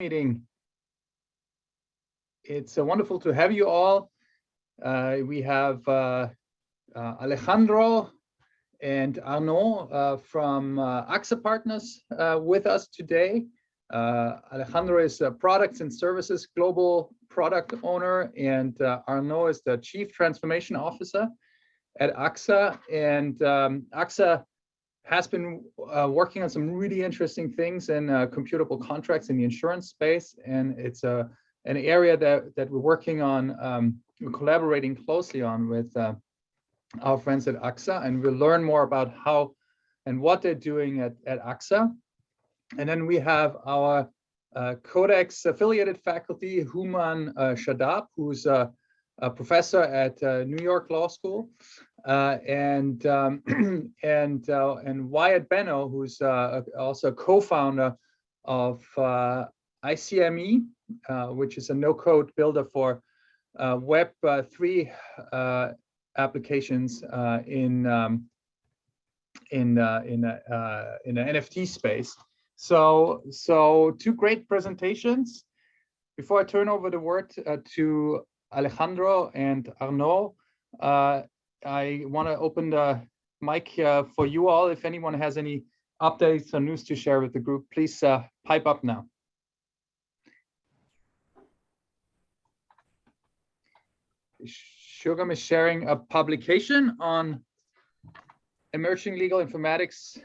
Meeting. It's wonderful to have you all. We have Alejandro and Arnaud from AXA Partners with us today. Alejandro is a Products and Services Global Product Owner, and Arnaud is the Chief Transformation Officer at AXA. And AXA has been working on some really interesting things in computable contracts in the insurance space, and it's an area that we're working on, we're collaborating closely on with our friends at AXA, and we'll learn more about how and what they're doing at AXA. And then we have our CodeX affiliated faculty, Human Shadab, who's a professor at New York Law School, and Wyatt Benno, who's also a co-founder of ICME, which is a no-code builder for Web3 applications in the NFT space. So two great presentations. Before I turn over the word to Alejandro and Arnaud, I want to open the mic for you all. If anyone has any updates or news to share with the group, please pipe up now. Shugam is sharing a publication on emerging legal informatics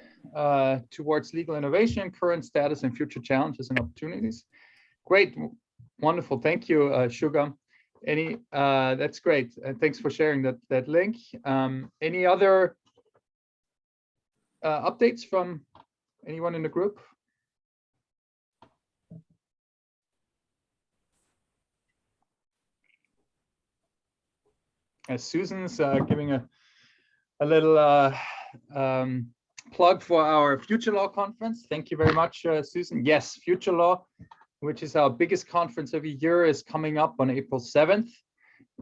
towards legal innovation, current status and future challenges and opportunities. Great, wonderful. Thank you, Shugam. That's great. Thanks for sharing that link. Any other updates from anyone in the group? Susan's giving a little plug for our Future Law conference. Thank you very much, Susan. Yes, Future Law, which is our biggest conference every year, is coming up on April 7th.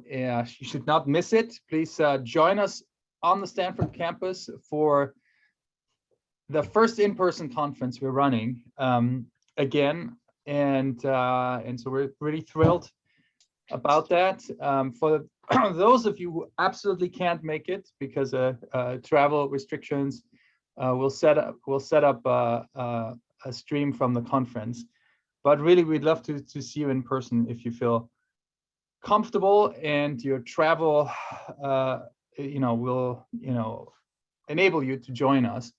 You should not miss it. Please join us on the Stanford campus for the first in-person conference we're running again. And so we're really thrilled about that. For those of you who absolutely can't make it because of travel restrictions, we'll set up a stream from the conference. But really, we'd love to see you in person if you feel comfortable and your travel, will enable you to join us.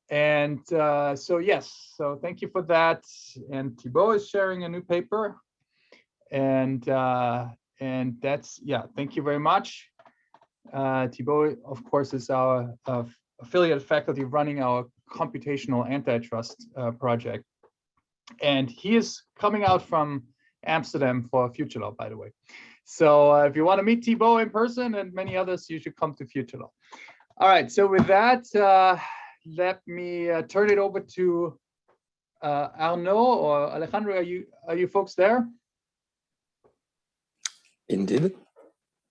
And so yes, so thank you for that. And Thibaut is sharing a new paper, and that's thank you very much. Thibaut, of course, is our affiliate faculty running our computational antitrust project. And he is coming out from Amsterdam for Future Law, by the way. So if you want to meet Thibaut in person and many others, you should come to Future Law. All right, so with that, let me turn it over to Arnaud or Alejandro. Are you folks there? Indeed.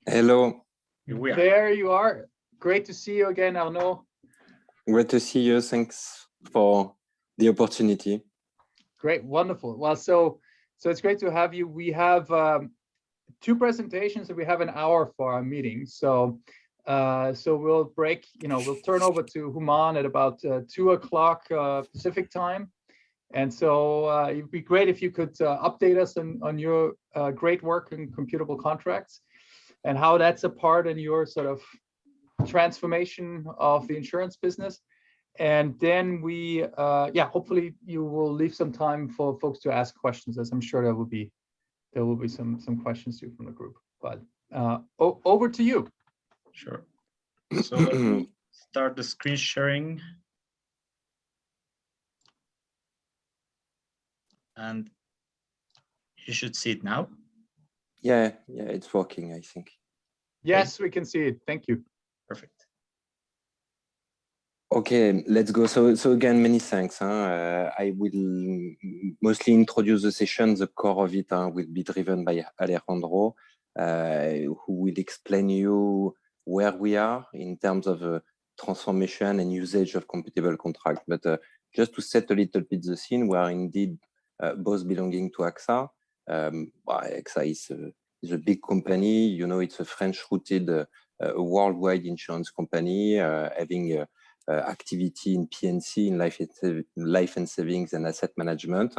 Hello. There you are. Great to see you again, Arnaud. Great to see you. Thanks for the opportunity. Great, wonderful. Well, so it's great to have you. We have two presentations and we have an hour for our meeting. So we'll break, we'll turn over to Human at about 2 o'clock Pacific time. And so it'd be great if you could update us on your great work in computable contracts and how that's a part in your sort of transformation of the insurance business. And then we, hopefully you will leave some time for folks to ask questions, as I'm sure there will be some questions too from the group. But over to you. Sure. So let me start the screen sharing. And you should see it now. Yeah, it's working, I think. Yes, we can see it. Thank you. Perfect. Okay, let's go. So again, many thanks. I will mostly introduce the session. The core of it will be driven by Alejandro, who will explain you where we are in terms of transformation and usage of computable contract. But just to set a little bit the scene, we are indeed both belonging to AXA. AXA is a big company. You know, it's a French-rooted worldwide insurance company, having activity in P&C, in life and savings and asset management.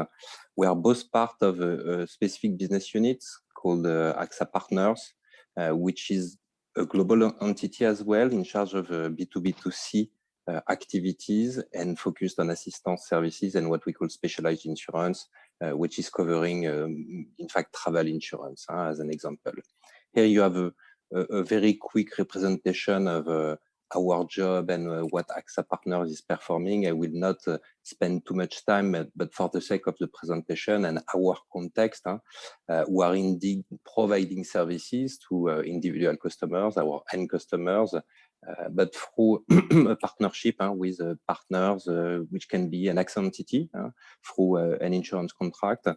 We are both part of a specific business unit called AXA Partners, which is a global entity as well, in charge of B2B2C activities and focused on assistance services and what we call specialized insurance, which is covering, in fact, travel insurance, as an example. Here you have a very quick representation of our job and what AXA Partners is performing. I will not spend too much time, but for the sake of the presentation and our context, we are indeed providing services to individual customers, our end customers, but through a partnership with partners, which can be an AXA entity through an insurance contract,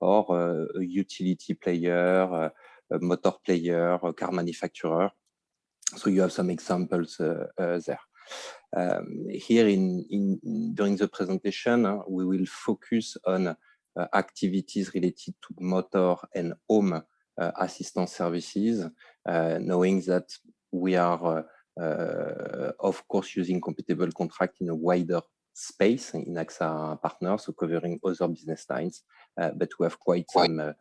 or a utility player, a motor player, a car manufacturer. So you have some examples there. Here during the presentation, we will focus on activities related to motor and home assistance services, knowing that we are, of course, using compatible contract in a wider space in AXA Partners, so covering other business lines, but we have quite some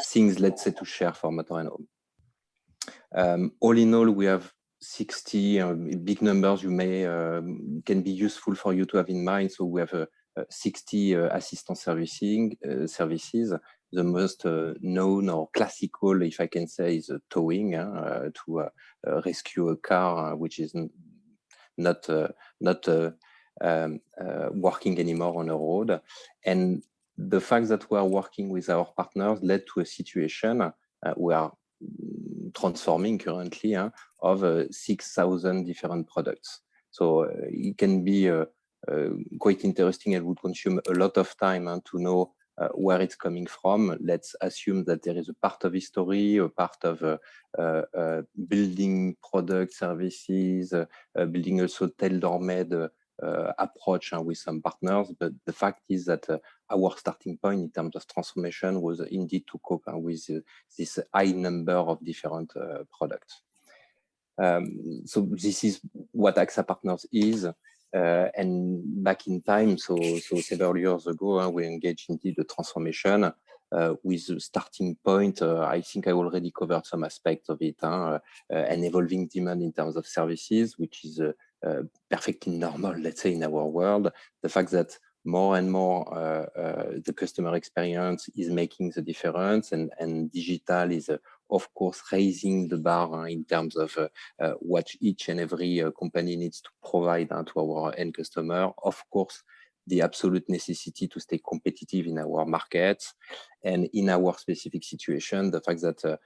things, let's say, to share for motor and home. All in all, we have 60 big numbers you may can be useful for you to have in mind. So we have 60 assistance services. The most known or classical, if I can say, is towing to rescue a car which is not working anymore on a road. And the fact that we are working with our partners led to a situation we are transforming currently of 6,000 different products. So it can be quite interesting and would consume a lot of time to know where it's coming from. Let's assume that there is a part of history, a part of building product services, building also tailor-made approach with some partners. But the fact is that our starting point in terms of transformation was indeed to cope with this high number of different products. So this is what AXA Partners is. And back in time, so several years ago, we engaged indeed the transformation with a starting point. I think I already covered some aspects of it, an evolving demand in terms of services, which is perfectly normal, let's say, in our world. The fact that more and more the customer experience is making the difference, and digital is of course raising the bar in terms of what each and every company needs to provide to our end customer. Of course, the absolute necessity to stay competitive in our markets, and in our specific situation, the fact that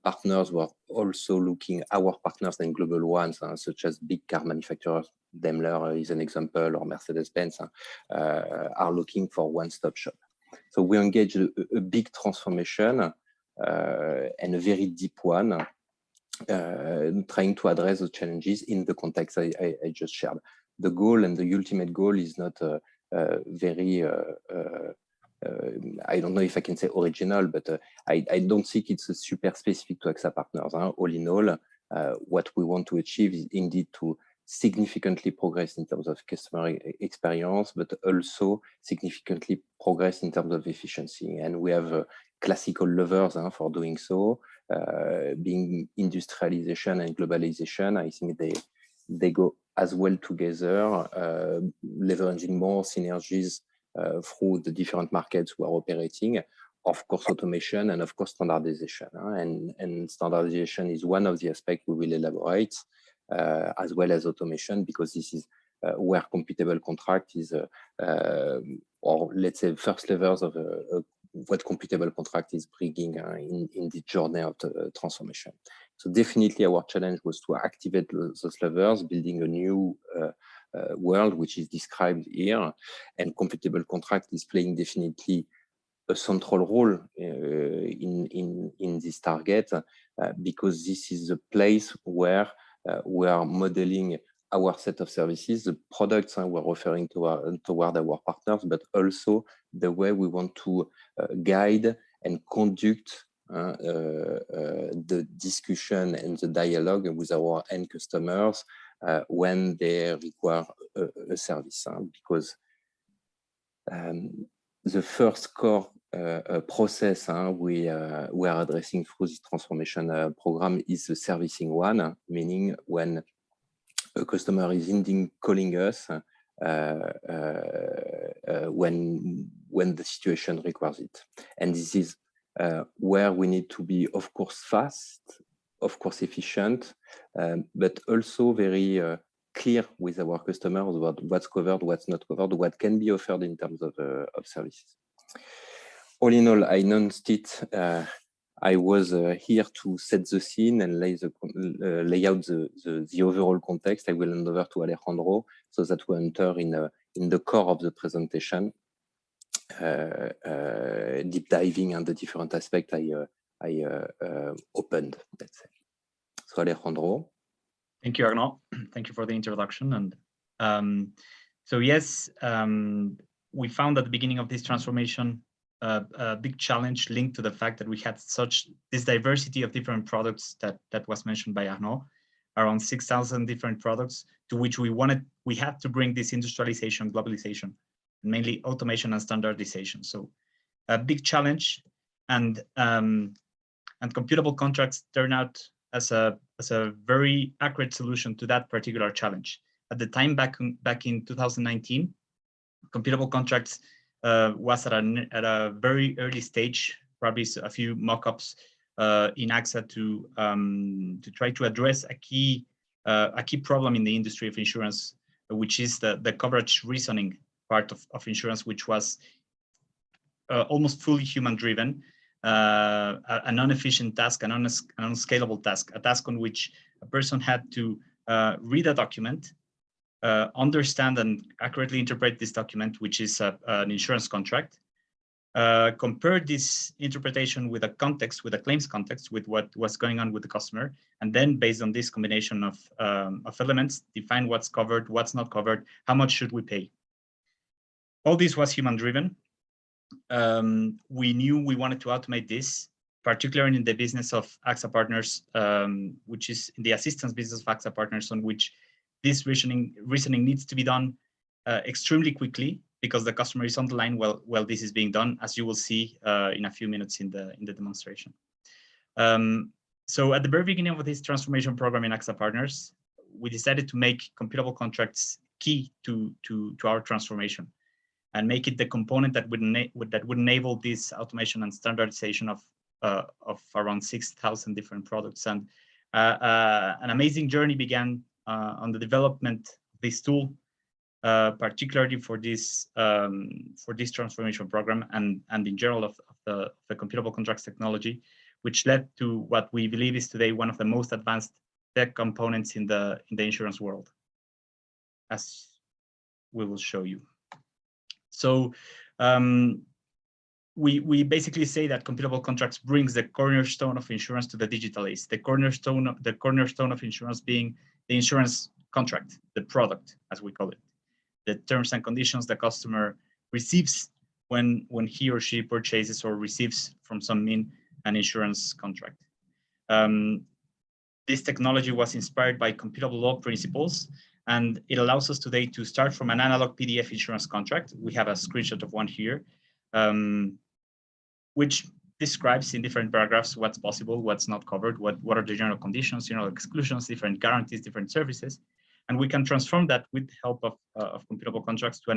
partners were also looking, our partners and global ones, such as big car manufacturers, Daimler is an example, or Mercedes-Benz, are looking for one-stop shop. So we engaged a big transformation and a very deep one, trying to address the challenges in the context I just shared. The goal and the ultimate goal is not very, I don't know if I can say original, but I don't think it's super specific to AXA Partners. All in all, what we want to achieve is indeed to significantly progress in terms of customer experience, but also significantly progress in terms of efficiency. And we have classical levers for doing so, being industrialization and globalization. I think they go as well together, leveraging more synergies through the different markets we are operating. Of course, automation, and of course, standardization. And standardization is one of the aspects we will elaborate, as well as automation, because this is where compatible contract is, or let's say, first levels of what compatible contract is bringing in the journey of the transformation. So definitely our challenge was to activate those levers, building a new world, which is described here, and compatible contract is playing definitely a central role in this target, because this is a place where we are modeling our set of services, the products we're referring to toward our partners, but also the way we want to guide and conduct the discussion and the dialogue with our end customers when they require a service. Because the first core process we are addressing through this transformation program is the servicing one, meaning when a customer is indeed calling us when the situation requires it. And this is where we need to be, of course, fast, of course, efficient, but also very clear with our customers about what's covered, what's not covered, what can be offered in terms of services. All in all, I announced it. I was here to set the scene and lay out the overall context. I will hand over to Alejandro so that we enter in the core of the presentation, deep diving on the different aspects I opened, let's say. So Alejandro. Thank you, Arnaud. Thank you for the introduction. And so yes, we found at the beginning of this transformation a big challenge linked to the fact that we had this diversity of different products that was mentioned by Arnaud, around 6,000 different products to which we had to bring this industrialization, globalization, and mainly automation and standardization. So a big challenge, and computable contracts turn out as a very accurate solution to that particular challenge. At the time, back in 2019, computable contracts was at a very early stage, probably a few mock-ups in AXA to try to address a key problem in the industry of insurance, which is the coverage reasoning part of insurance, which was almost fully human-driven, a non-efficient task, an unscalable task, a task on which a person had to read a document, understand and accurately interpret this document, which is an insurance contract, compare this interpretation with a context, with a claims context, with what was going on with the customer, and then based on this combination of elements, define what's covered, what's not covered, how much should we pay. All this was human-driven. We knew we wanted to automate this, particularly in the business of AXA Partners, which is in the assistance business of AXA Partners, on which this reasoning needs to be done extremely quickly because the customer is on the line while this is being done, as you will see in a few minutes in the demonstration. So at the very beginning of this transformation program in AXA Partners, we decided to make computable contracts key to our transformation and make it the component that would enable this automation and standardization of around 6,000 different products. And an amazing journey began on the development of this tool, particularly for this transformation program and in general of the computable contracts technology, which led to what we believe is today one of the most advanced tech components in the insurance world, as we will show you. So we basically say that computable contracts brings the cornerstone of insurance to the digital age. The cornerstone of insurance being the insurance contract, the product, as we call it, the terms and conditions the customer receives when he or she purchases or receives from some mean an insurance contract. This technology was inspired by computable law principles, and it allows us today to start from an analog PDF insurance contract. We have a screenshot of one here, which describes in different paragraphs what's possible, what's not covered, what are the general conditions, general exclusions, different guarantees, different services, and we can transform that with the help of computable contracts to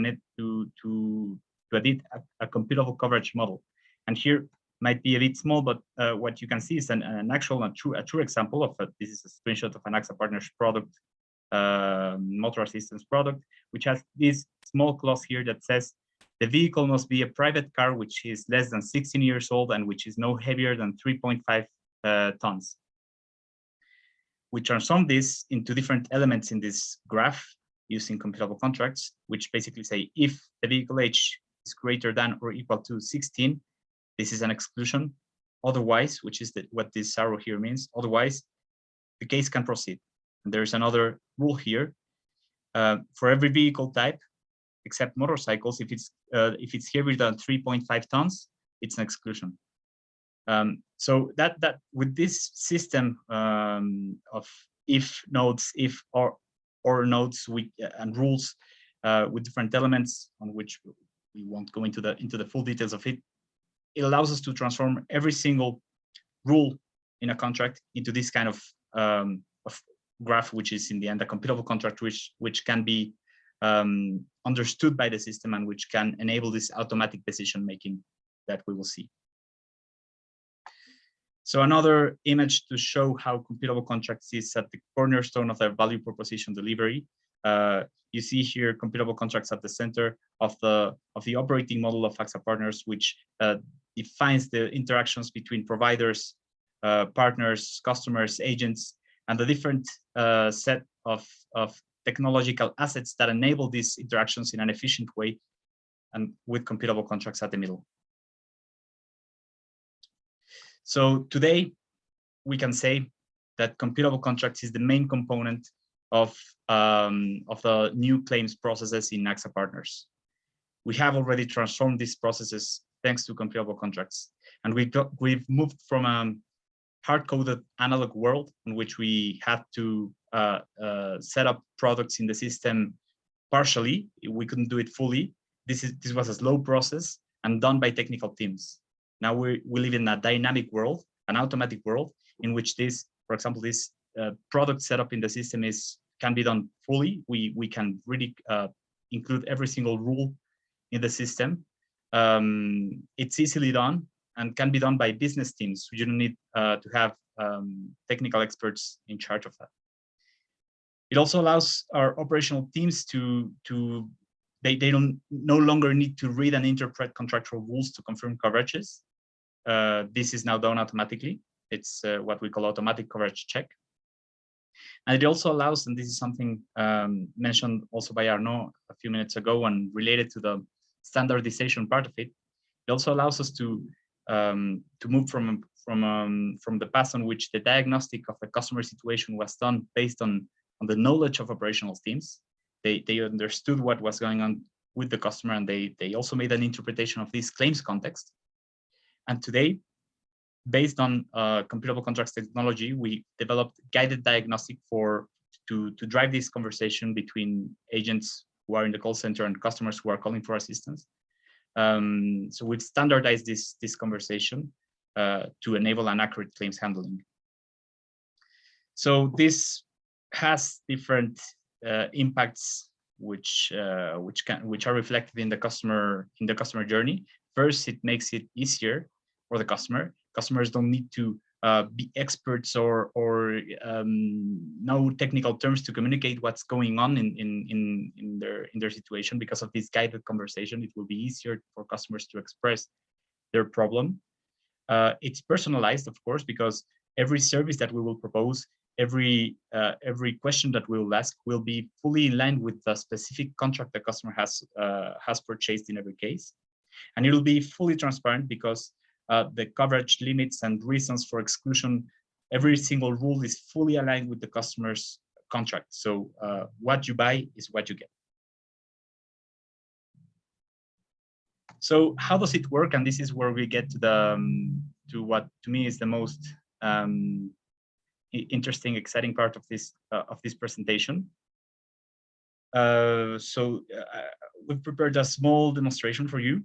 edit a computable coverage model. And here might be a bit small, but what you can see is an actual, a true example of this is a screenshot of an AXA Partners product, motor assistance product, which has this small clause here that says the vehicle must be a private car which is less than 16 years old and which is no heavier than 3.5 tons. We transform this into different elements in this graph using computable contracts, which basically say if the vehicle age is greater than or equal to 16, this is an exclusion. Otherwise, which is what this arrow here means, otherwise the case can proceed. And there's another rule here. For every vehicle type, except motorcycles, if it's heavier than 3.5 tons, it's an exclusion. So that with this system of if nodes, if or nodes and rules with different elements on which we won't go into the full details of it, it allows us to transform every single rule in a contract into this kind of graph, which is in the end a compilable contract, which can be understood by the system and which can enable this automatic decision making that we will see. So another image to show how compilable contracts is at the cornerstone of their value proposition delivery. You see here compilable contracts at the center of the operating model of AXA Partners, which defines the interactions between providers, partners, customers, agents, and the different set of technological assets that enable these interactions in an efficient way, and with compilable contracts at the middle. So today, we can say that compilable contracts is the main component of the new claims processes in AXA Partners. We have already transformed these processes thanks to compilable contracts, and we've moved from a hard-coded analog world in which we had to set up products in the system partially. We couldn't do it fully. This was a slow process and done by technical teams. Now we live in a dynamic world, an automatic world, in which this, for example, this product setup in the system can be done fully. We can really include every single rule in the system. It's easily done and can be done by business teams. You don't need to have technical experts in charge of that. It also allows our operational teams they don't no longer need to read and interpret contractual rules to confirm coverages. This is now done automatically. It's what we call automatic coverage check. And it also allows, and this is something mentioned also by Arnaud a few minutes ago and related to the standardization part of it, it also allows us to move from the past on which the diagnostic of the customer situation was done based on the knowledge of operational teams. They understood what was going on with the customer, and they also made an interpretation of this claims context. And today, based on compilable contracts technology, we developed guided diagnostic to drive this conversation between agents who are in the call center and customers who are calling for assistance. So we've standardized this conversation to enable an accurate claims handling. So this has different impacts which are reflected in the customer journey. First, it makes it easier for the customer. Customers don't need to be experts or know technical terms to communicate what's going on in their situation. Because of this guided conversation, it will be easier for customers to express their problem. It's personalized, of course, because every service that we will propose, every question that we will ask will be fully in line with the specific contract the customer has purchased in every case. And it will be fully transparent because the coverage limits and reasons for exclusion, every single rule is fully aligned with the customer's contract. So what you buy is what you get. So how does it work? And this is where we get to what to me is the most interesting, exciting part of this presentation. We've prepared a small demonstration for you.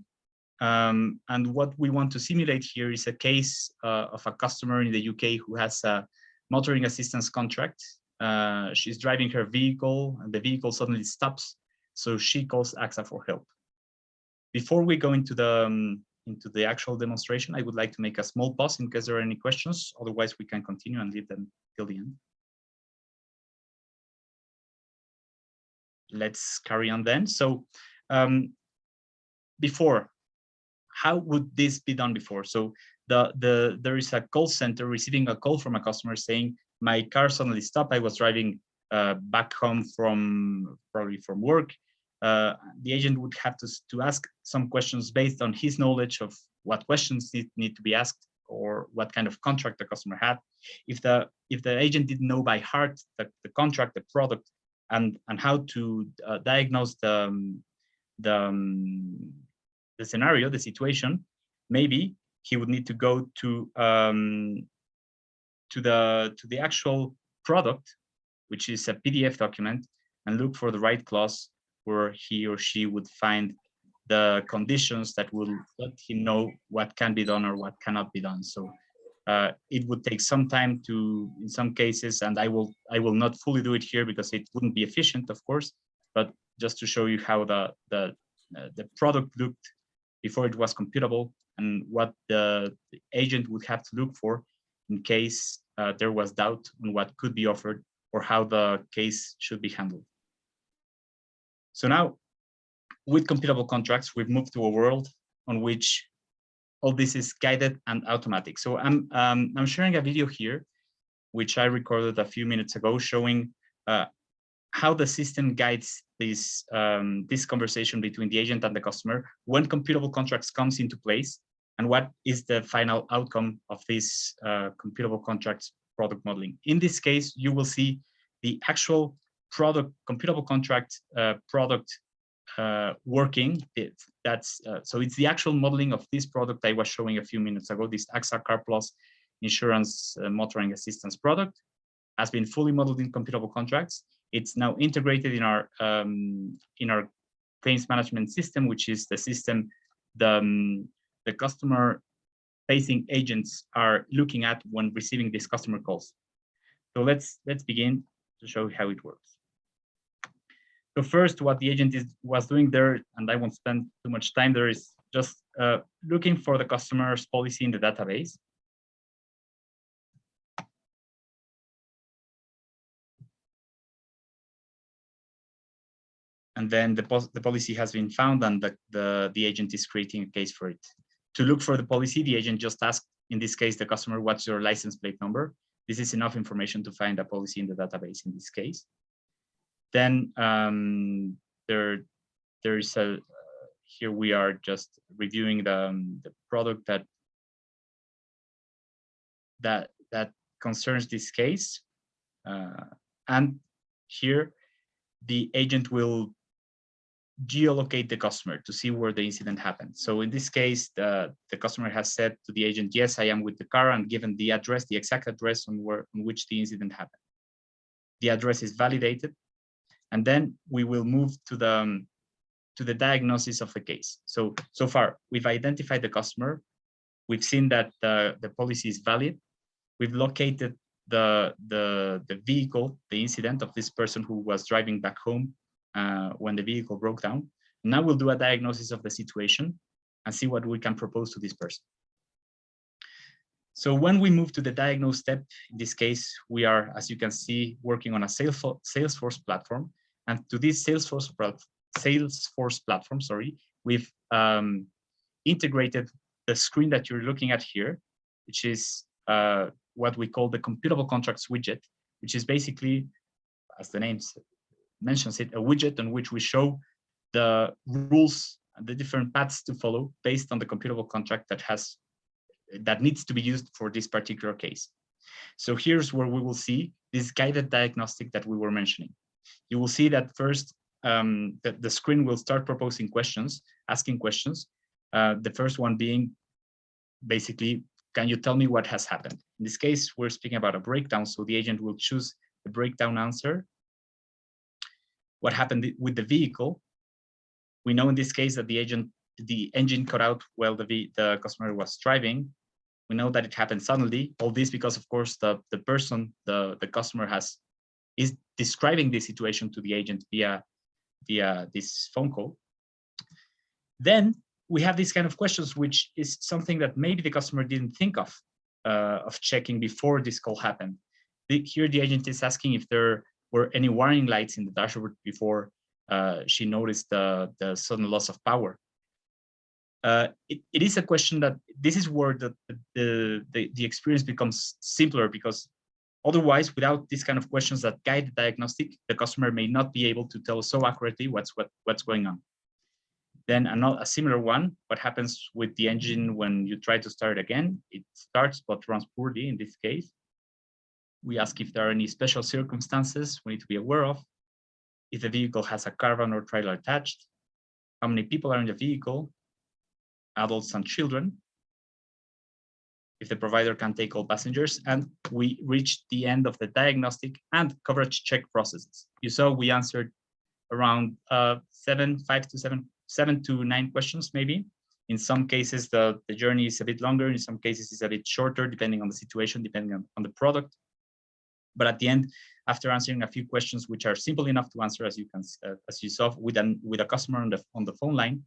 And what we want to simulate here is a case of a customer in the UK who has a motoring assistance contract. She's driving her vehicle and the vehicle suddenly stops. So she calls AXA for help. Before we go into the actual demonstration, I would like to make a small pause in case there are any questions. Otherwise, we can continue and leave them till the end. Let's carry on then. So before, how would this be done before? So there is a call center receiving a call from a customer saying, my car suddenly stopped. I was driving back home probably from work. The agent would have to ask some questions based on his knowledge of what questions need to be asked or what kind of contract the customer had. If the agent didn't know by heart the contract, the product, and how to diagnose the scenario, the situation, maybe he would need to go to the actual product, which is a PDF document, and look for the right clause where he or she would find the conditions that will let him know what can be done or what cannot be done. So it would take some time to, in some cases, and I will not fully do it here because it wouldn't be efficient, of course, but just to show you how the product looked before it was computable, and what the agent would have to look for in case there was doubt on what could be offered or how the case should be handled. So now, with computable contracts, we've moved to a world on which all this is guided and automatic. So I'm sharing a video here, which I recorded a few minutes ago, showing how the system guides this conversation between the agent and the customer when computable contracts comes into place, and what is the final outcome of this computable contracts product modeling. In this case, you will see the actual product, computable contract product working. So it's the actual modeling of this product I was showing a few minutes ago. This AXA Car Plus insurance motoring assistance product has been fully modeled in computable contracts. It's now integrated in our claims management system, which is the system the customer-facing agents are looking at when receiving these customer calls. So let's begin to show how it works. So first, what the agent was doing there, and I won't spend too much time there, is just looking for the customer's policy in the database. And then the policy has been found, and the agent is creating a case for it. To look for the policy, the agent just asked, in this case, the customer, what's your license plate number? This is enough information to find a policy in the database in this case. Then there is a, here we are just reviewing the product that concerns this case. And here the agent will geolocate the customer to see where the incident happened. So in this case, the customer has said to the agent, yes, I am with the car, and given the address, the exact address on which the incident happened. The address is validated, and then we will move to the diagnosis of the case. So far, we've identified the customer. We've seen that the policy is valid. We've located the vehicle, the incident of this person who was driving back home when the vehicle broke down. Now we'll do a diagnosis of the situation and see what we can propose to this person. So when we move to the diagnose step, in this case, we are, as you can see, working on a Salesforce platform. And to this Salesforce platform, we've integrated the screen that you're looking at here, which is what we call the computable contracts widget, which is basically, as the name mentions it, a widget on which we show the rules and the different paths to follow based on the computable contract that needs to be used for this particular case. So here's where we will see this guided diagnostic that we were mentioning. You will see that first, the screen will start proposing questions, asking questions. The first one being basically, can you tell me what has happened? In this case, we're speaking about a breakdown, so the agent will choose the breakdown answer. What happened with the vehicle? We know in this case that the engine cut out while the customer was driving. We know that it happened suddenly. All this because, of course, the customer is describing the situation to the agent via this phone call. Then we have these kind of questions, which is something that maybe the customer didn't think of checking before this call happened. Here, the agent is asking if there were any warning lights in the dashboard before she noticed the sudden loss of power. It is a question that this is where the experience becomes simpler, because otherwise, without these kind of questions that guide the diagnostic, the customer may not be able to tell so accurately what's going on. Then a similar one, what happens with the engine when you try to start it again? It starts but runs poorly in this case. We ask if there are any special circumstances we need to be aware of. if the vehicle has a caravan or trailer attached, how many people are in the vehicle, adults and children, if the provider can take all passengers, and we reached the end of the diagnostic and coverage check processes. You saw we answered around 7 to 9 questions, maybe. In some cases, the journey is a bit longer. In some cases, it's a bit shorter, depending on the situation, depending on the product. But at the end, after answering a few questions, which are simple enough to answer, as you saw with a customer on the phone line,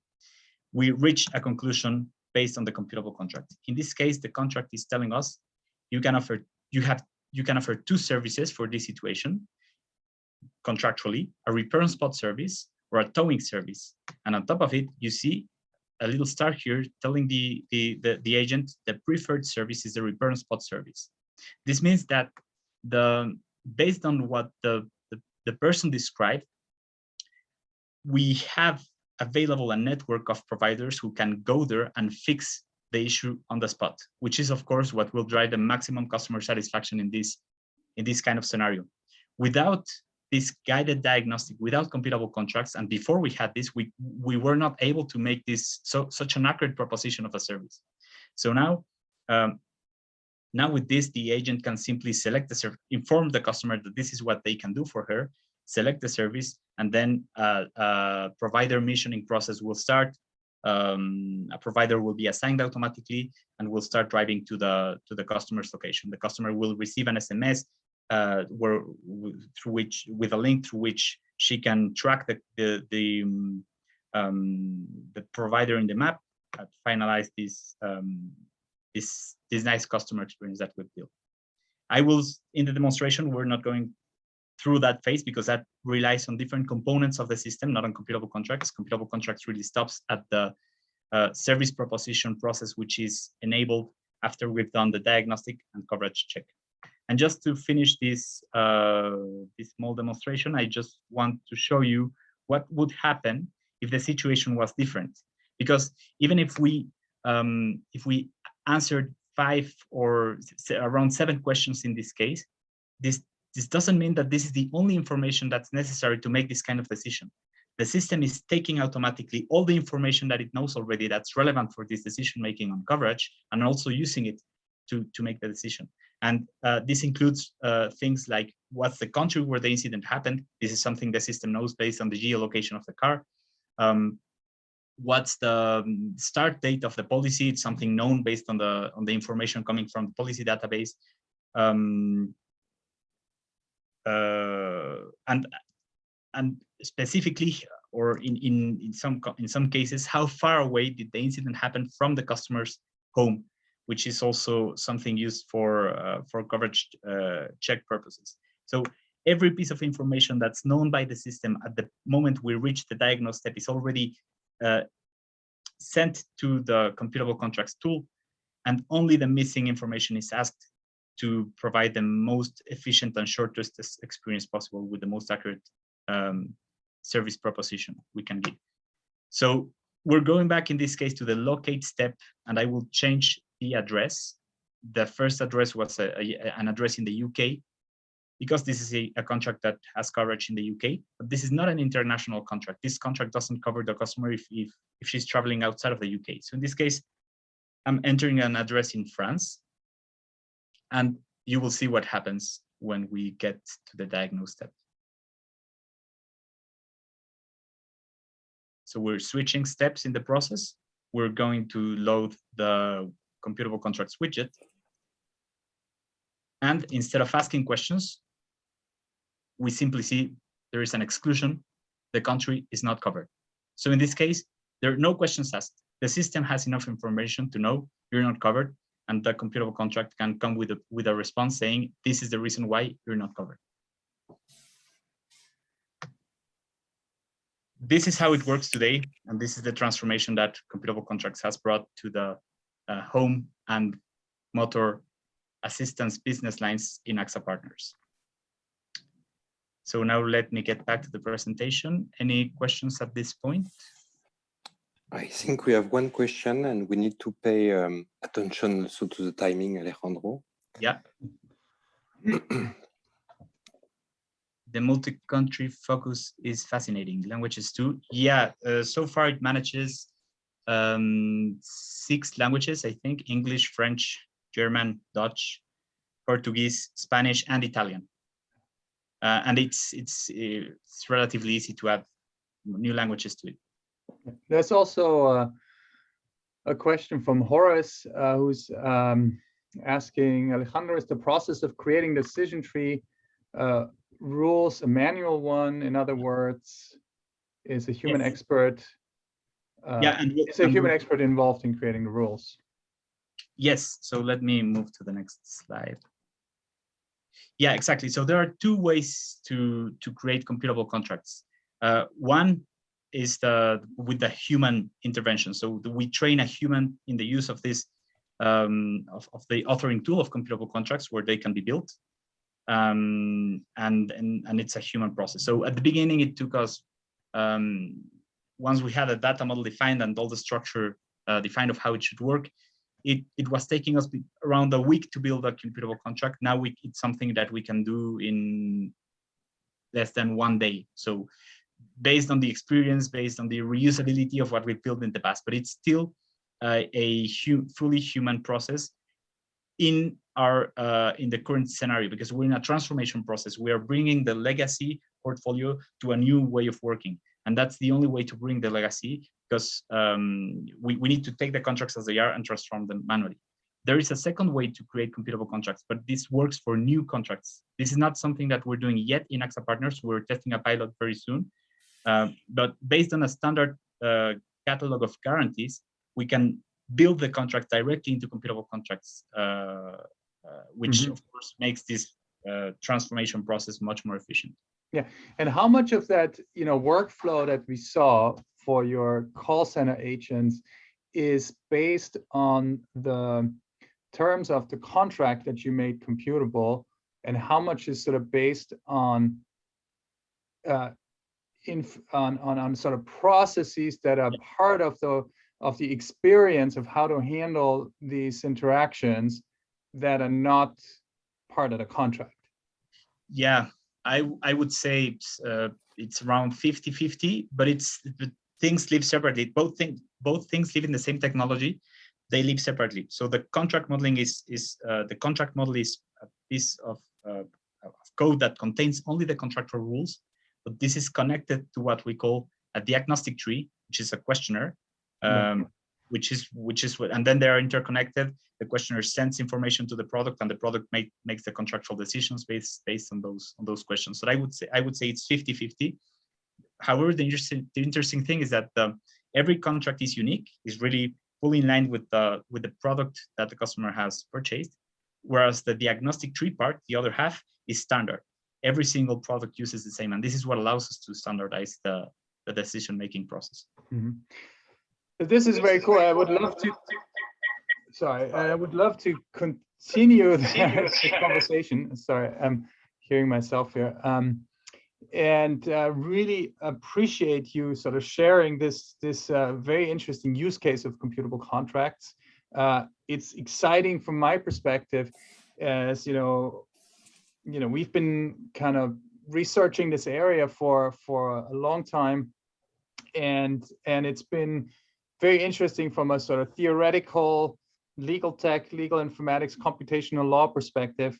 we reach a conclusion based on the computable contract. In this case, the contract is telling us you can offer 2 services for this situation contractually: a repair on spot service or a towing service. And on top of it, you see a little star here telling the agent the preferred service is the repair on spot service. This means that based on what the person described, we have available a network of providers who can go there and fix the issue on the spot, which is of course what will drive the maximum customer satisfaction in this kind of scenario. Without this guided diagnostic, without computable contracts, and before we had this, we were not able to make this such an accurate proposition of a service. So now with this, the agent can simply select the service, inform the customer that this is what they can do for her, select the service, and then a provider missioning process will start. A provider will be assigned automatically and will start driving to the customer's location. The customer will receive an SMS with a link through which she can track the provider in the map to finalize this nice customer experience that we've built. In the demonstration, we're not going through that phase because that relies on different components of the system, not on computable contracts. Computable contracts really stops at the service proposition process, which is enabled after we've done the diagnostic and coverage check. And just to finish this small demonstration, I just want to show you what would happen if the situation was different. Because even if we answered 5 or around 7 questions in this case, this doesn't mean that this is the only information that's necessary to make this kind of decision. The system is taking automatically all the information that it knows already that's relevant for this decision making on coverage, and also using it to make the decision. And this includes things like what's the country where the incident happened. This is something the system knows based on the geolocation of the car. What's the start date of the policy? It's something known based on the information coming from the policy database. And specifically, or in some cases, how far away did the incident happen from the customer's home, which is also something used for coverage check purposes. So every piece of information that's known by the system at the moment we reach the diagnose step is already sent to the computable contracts tool, and only the missing information is asked to provide the most efficient and shortest experience possible with the most accurate service proposition we can give. So we're going back in this case to the locate step, and I will change the address. The first address was an address in the UK, because this is a contract that has coverage in the UK, but this is not an international contract. This contract doesn't cover the customer if she's traveling outside of the UK. So in this case, I'm entering an address in France, and you will see what happens when we get to the diagnose step. So we're switching steps in the process. We're going to load the computable contracts widget. And instead of asking questions, we simply see there is an exclusion. The country is not covered. So in this case, there are no questions asked. The system has enough information to know you're not covered, and the computable contract can come with a response saying, this is the reason why you're not covered. This is how it works today, and this is the transformation that computable contracts has brought to the home and motor assistance business lines in AXA Partners. So now let me get back to the presentation. Any questions at this point? I think we have one question, and we need to pay attention also to the timing, Alejandro. Yeah. the multi-country focus is fascinating. Languages too. Yeah, so far it manages 6 languages, I think: English, French, German, Dutch, Portuguese, Spanish, and Italian. And it's relatively easy to add new languages to it. There's also a question from Horace, who's asking, Alejandro, is the process of creating decision tree rules a manual one? In other words, is a human Yes. expert is a human expert involved in creating the rules? Yes, so let me move to the next slide. Yeah, exactly. So there are 2 ways to create computable contracts. One is with the human intervention. So we train a human in the use of this of the authoring tool of computable contracts, where they can be built, and it's a human process. So at the beginning, it took us, once we had a data model defined and all the structure defined of how it should work, it was taking us around a week to build a computable contract. Now it's something that we can do in less than 1 day. So based on the experience, based on the reusability of what we built in the past, but it's still a fully human process in the current scenario, because we're in a transformation process. We are bringing the legacy portfolio to a new way of working, and that's the only way to bring the legacy, because we need to take the contracts as they are and transform them manually. There is a second way to create computable contracts, but this works for new contracts. This is not something that we're doing yet in AXA Partners. We're testing a pilot very soon, but based on a standard catalog of guarantees, we can build the contract directly into computable contracts, which of course makes this transformation process much more efficient. Yeah, and how much of that workflow that we saw for your call center agents is based on the terms of the contract that you made computable, and how much is sort of based on on sort of processes that are part of the experience of how to handle these interactions that are not part of the contract? Yeah, I would say it's around 50-50, but things live separately. Both things live in the same technology. They live separately. So the contract modeling is the contract model is a piece of code that contains only the contractual rules, but this is connected to what we call a diagnostic tree, which is a questionnaire, which is what, and then they are interconnected. The questionnaire sends information to the product, and the product makes the contractual decisions based on those questions. So I would say it's 50-50. However, the interesting thing is that every contract is unique, is really fully in line with the product that the customer has purchased, whereas the diagnostic tree part, the other half, is standard. Every single product uses the same, and this is what allows us to standardize the decision-making process. This is very cool. I would love to. Sorry, I would love to continue the conversation. Sorry, I'm hearing myself here. And really appreciate you sort of sharing this very interesting use case of computable contracts. It's exciting from my perspective, as we've been kind of researching this area for a long time, and it's been very interesting from a sort of theoretical legal tech, legal informatics, computational law perspective.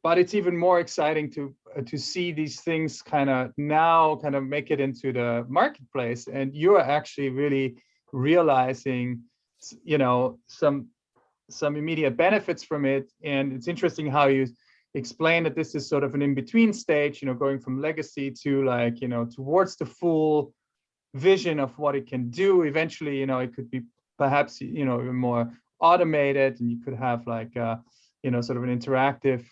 But it's even more exciting to see these things kind of make it into the marketplace, and you're actually really realizing some immediate benefits from it. And it's interesting how you explain that this is sort of an in-between stage, going from legacy to towards the full vision of what it can do. Eventually, it could be perhaps even more automated, and you could have sort of an interactive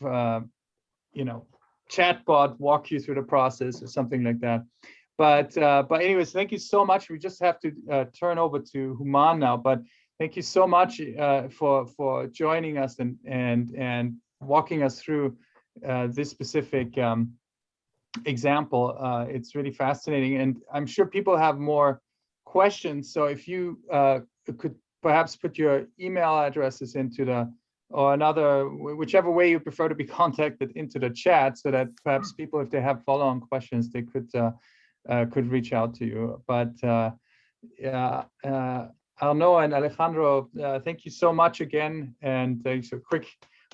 chatbot walk you through the process or something like that. But anyways, thank you so much. We just have to turn over to Human now, but thank you so much for joining us and walking us through this specific example. It's really fascinating, and I'm sure people have more questions. So if you could perhaps put your email addresses into the or another, whichever way you prefer to be contacted, into the chat, so that perhaps people, if they have follow-on questions, they could reach out to you. But yeah, Arnaud and Alejandro, thank you so much again, and thanks. A quick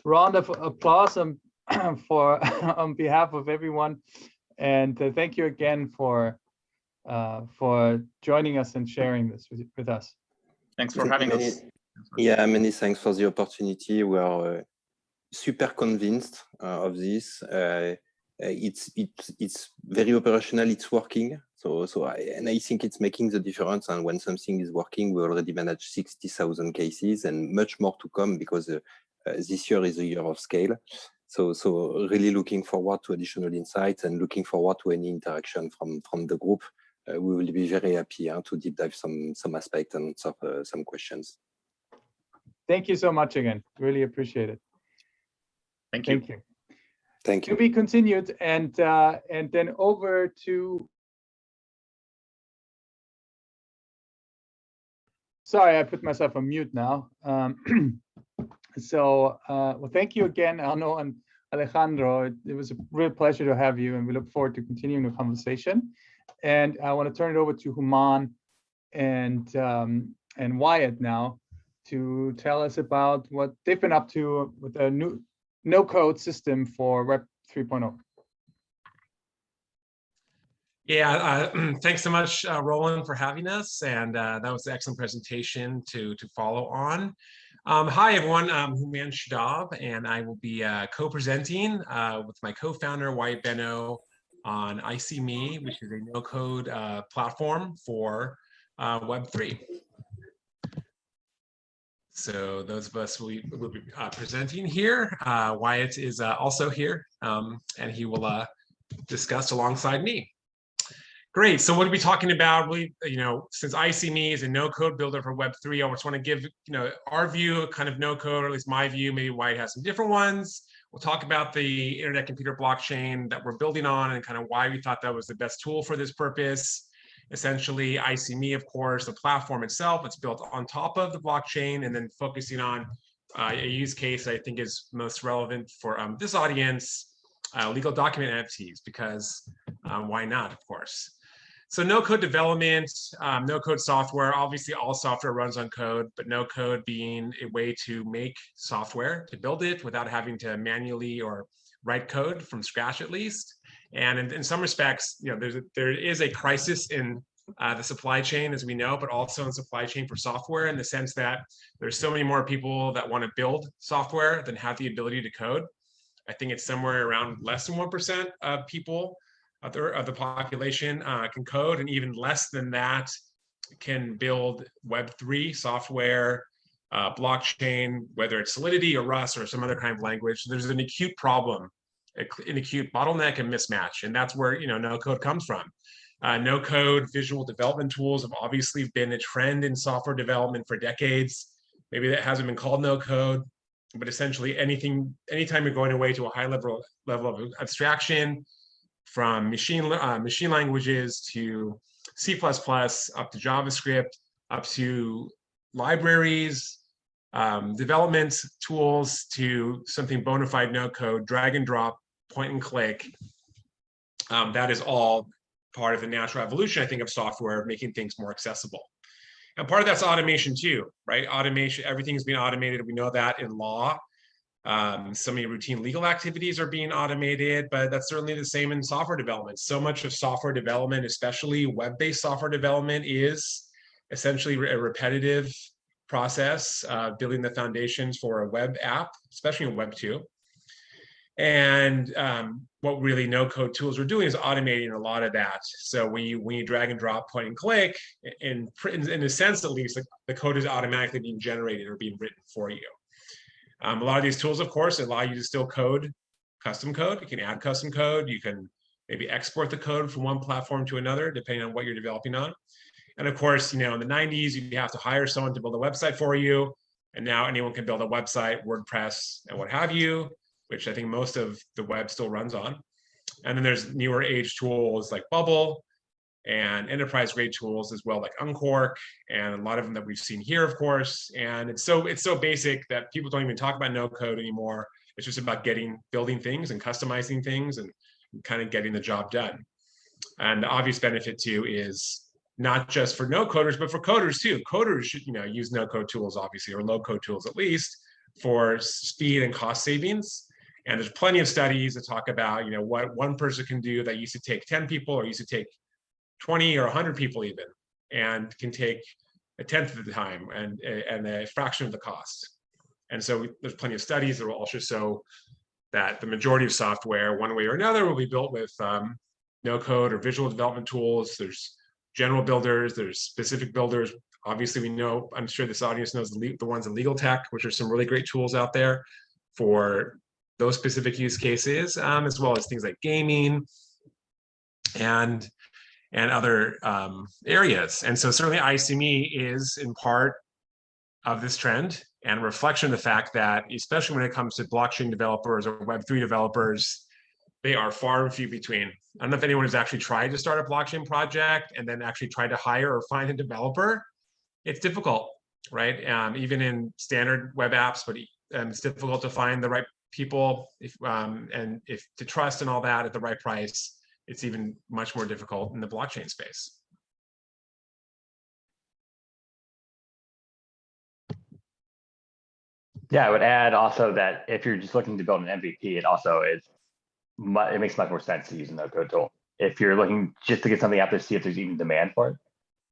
round of applause for on behalf of everyone, and thank you again for joining us and sharing this with us. Thanks for having us. Yeah, many thanks for the opportunity. We are super convinced of this. It's very operational. It's working. And I think it's making the difference. And when something is working, we already managed 60,000 cases, and much more to come, because this year is a year of scale. So really looking forward to additional insights, and looking forward to any interaction from the group. We will be very happy to deep dive some aspect and some questions. Thank you so much again. Really appreciate it. Thank you. Thank you. Thank you. To be continued, and then over to. Sorry, I put myself on mute now. Well, thank you again, Arnaud and Alejandro. It was a real pleasure to have you, and we look forward to continuing the conversation. And I want to turn it over to Human and Wyatt now to tell us about what they've been up to with a new no-code system for Web 3.0. Yeah, thanks so much, Roland, for having us. And that was an excellent presentation to follow on. Hi, everyone. I'm Human Shadab, and I will be co-presenting with my co-founder, Wyatt Benno, on ICMe, which is a no-code platform for Web3. So those of us will be presenting here. Wyatt is also here, and he will discuss alongside me. Great. So what are we talking about? Since ICMe is a no-code builder for Web3, I just want to give our view, kind of no-code, or at least my view. Maybe Wyatt has some different ones. We'll talk about the internet-computer blockchain that we're building on, and kind of why we thought that was the best tool for this purpose. Essentially, ICMe, of course, the platform itself, it's built on top of the blockchain, and then focusing on a use case I think is most relevant for this audience, legal document NFTs, because why not, of course. So no-code development, no-code software, obviously all software runs on code, but no-code being a way to make software, to build it without having to manually or write code from scratch at least. And in some respects, there is a crisis in the supply chain, as we know, but also in supply chain for software, in the sense that there's so many more people that want to build software than have the ability to code. I think it's somewhere around less than 1% of people of the population can code, and even less than that can build Web3 software, blockchain, whether it's Solidity or Rust or some other kind of language. So there's an acute problem, an acute bottleneck and mismatch, and that's where no code comes from. No code visual development tools have obviously been a trend in software development for decades. Maybe that hasn't been called no code, but essentially anytime you're going away to a high level of abstraction, from machine languages to C++, up to JavaScript, up to libraries, development tools, to something bona fide no code, drag and drop, point and click. That is all part of the natural evolution, I think, of software, making things more accessible. And part of that's automation too, right? Automation, everything's being automated. We know that in law. So many routine legal activities are being automated, but that's certainly the same in software development. So much of software development, especially web-based software development, is essentially a repetitive process, building the foundations for a web app, especially in Web 2. And what really no-code tools are doing is automating a lot of that. So when you drag and drop, point and click, in a sense at least, the code is automatically being generated or being written for you. A lot of these tools, of course, allow you to still code custom code. You can add custom code. You can maybe export the code from one platform to another, depending on what you're developing on. And of course, in the 90s, you have to hire someone to build a website for you. And now anyone can build a website, WordPress, and what have you, which I think most of the web still runs on. And then there's newer age tools like Bubble, and enterprise grade tools as well, like Uncork, and a lot of them that we've seen here, of course. And it's so basic that people don't even talk about no code anymore. It's just about building things and customizing things and kind of getting the job done. And the obvious benefit too is not just for no coders, but for coders too. Coders should, use no code tools, obviously, or low code tools at least, for speed and cost savings. And there's plenty of studies that talk about, what one person can do that used to take 10 people or used to take 20 or 100 people even, and can take a tenth of the time and a fraction of the cost. And so there's plenty of studies that will also show that the majority of software, one way or another, will be built with no code or visual development tools. There's general builders, there's specific builders. Obviously, we know, I'm sure this audience knows the ones in legal tech, which are some really great tools out there for those specific use cases, as well as things like gaming and other areas. And so certainly ICME is in part of this trend and a reflection of the fact that, especially when it comes to blockchain developers or Web3 developers, they are far and few between. I don't know if anyone has actually tried to start a blockchain project and then actually tried to hire or find a developer. It's difficult, right? Even in standard web apps, but it's difficult to find the right people if to trust and all that at the right price. It's even much more difficult in the blockchain space. Yeah, I would add also that if you're just looking to build an MVP, it makes much more sense to use a no-code tool. If you're looking just to get something out there, see if there's even demand for it.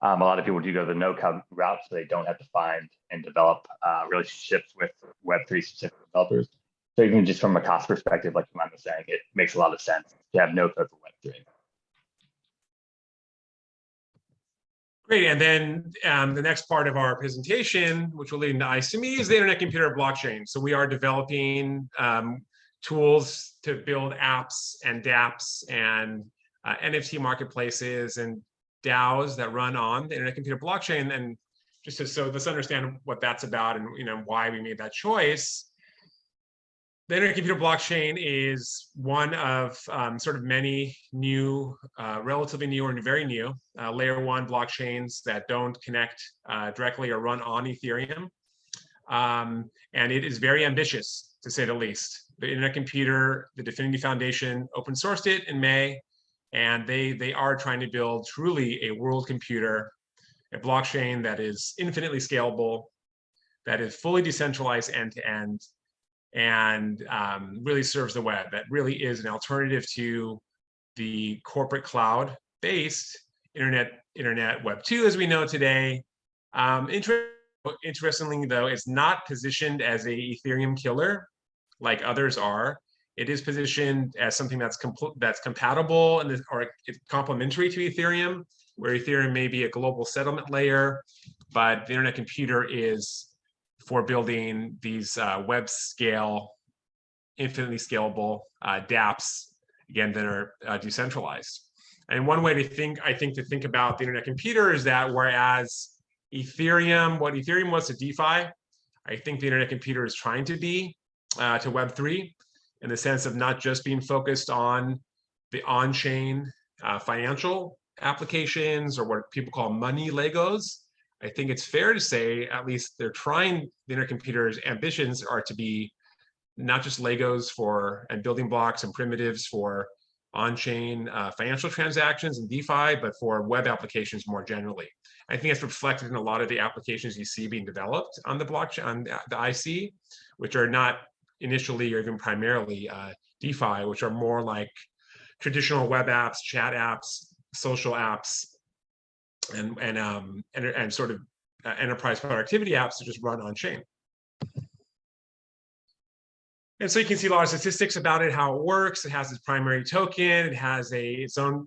A lot of people do go the no-code route, so they don't have to find and develop relationships with Web3 specific developers. So even just from a cost perspective, like Iman was saying, it makes a lot of sense to have no code for Web3. Great, and then the next part of our presentation, which will lead into ICME, is the Internet Computer Blockchain. So we are developing tools to build apps and dApps and NFT marketplaces and DAOs that run on the Internet Computer Blockchain. And so let's understand what that's about and why we made that choice. The Internet Computer Blockchain is one of sort of many new, relatively new or very new layer 1 blockchains that don't connect directly or run on Ethereum. And it is very ambitious, to say the least. The Internet Computer, the DFINITY Foundation open sourced it in May, and they are trying to build truly a world computer, a blockchain that is infinitely scalable, that is fully decentralized end to end, and really serves the web. That really is an alternative to the corporate cloud-based internet Web 2 as we know today. Interestingly, though, it's not positioned as a Ethereum killer like others are. It is positioned as something that's compatible or it's complementary to Ethereum, where Ethereum may be a global settlement layer, but the Internet Computer is for building these web scale, infinitely scalable dApps, again, that are decentralized. And one way to think about the Internet Computer is that whereas what Ethereum was to DeFi, I think the Internet Computer is trying to be to Web3, in the sense of not just being focused on the on-chain financial applications or what people call money Legos. I think it's fair to say, at least they're trying, the Internet Computer's ambitions are to be not just Legos and building blocks and primitives for on-chain financial transactions and DeFi, but for web applications more generally. I think it's reflected in a lot of the applications you see being developed on the blockchain, on the IC, which are not initially or even primarily DeFi, which are more like traditional web apps, chat apps, social apps, and sort of enterprise productivity apps that just run on chain. And so you can see a lot of statistics about it, how it works. It has its primary token. It has its own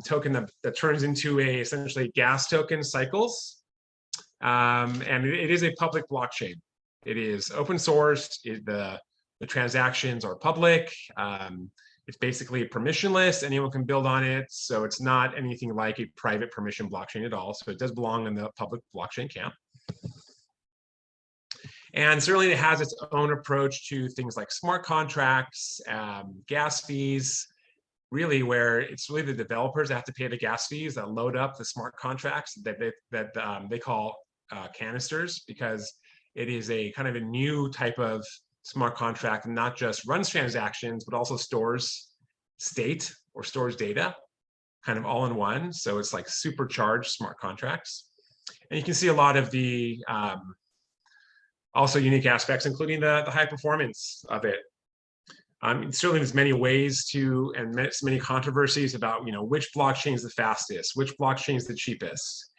token that turns into essentially gas token cycles. And it is a public blockchain. It is open sourced. The transactions are public. It's basically permissionless. Anyone can build on it. So it's not anything like a private permission blockchain at all. So it does belong in the public blockchain camp. And certainly it has its own approach to things like smart contracts, gas fees, really where it's really the developers that have to pay the gas fees that load up the smart contracts that they call canisters, because it is a kind of a new type of smart contract, and not just runs transactions, but also stores state or stores data, kind of all in one. So it's like supercharged smart contracts. And you can see a lot of the also unique aspects, including the high performance of it. Certainly there's many ways to, and many controversies about, which blockchain is the fastest, which blockchain is the cheapest.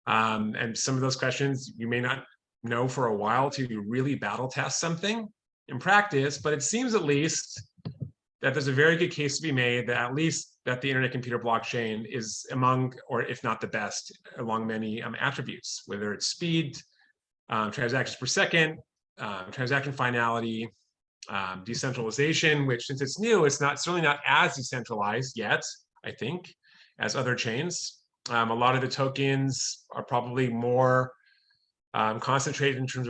And some of those questions you may not know for a while to really battle test something in practice, but it seems at least that there's a very good case to be made that at least that the internet computer blockchain is among, or if not the best, along many attributes, whether it's speed, transactions per second, transaction finality, decentralization, which since it's new, it's certainly not as decentralized yet, I think, as other chains. A lot of the tokens are probably more concentrated in terms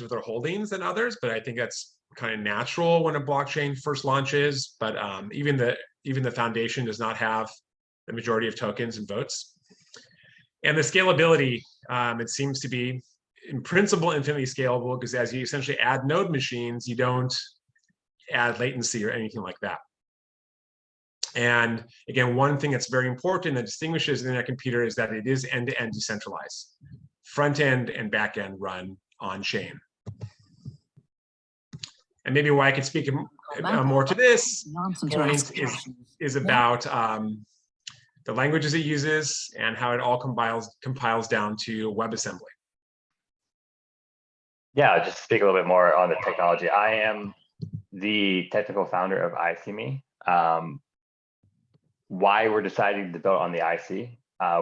of their holdings than others, but I think that's kind of natural when a blockchain first launches. But even the foundation does not have the majority of tokens and votes. And the scalability, it seems to be in principle infinitely scalable, because as you essentially add node machines, you don't add latency or anything like that. And again, one thing that's very important that distinguishes the internet computer is that it is end-to-end decentralized. Front end and back end run on chain. And maybe why I could speak more to this point is about the languages it uses and how it all compiles down to WebAssembly. Yeah, just speak a little bit more on the technology. I am the technical founder of ICME. Why we're deciding to build on the IC,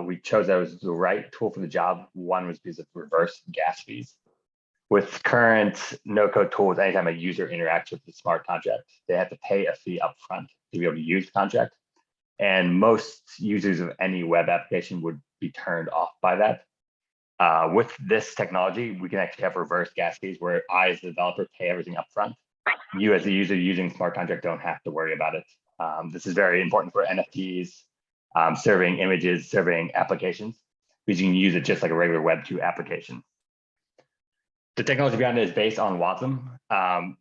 we chose that was the right tool for the job. One was because of reverse gas fees. With current no-code tools, anytime a user interacts with the smart contract, they have to pay a fee upfront to be able to use the contract. And most users of any web application would be turned off by that. With this technology, we can actually have reverse gas fees where I, as the developer, pay everything upfront. You, as the user using smart contract, don't have to worry about it. This is very important for NFTs, serving images, serving applications, because you can use it just like a regular Web 2 application. The technology behind it is based on WASM.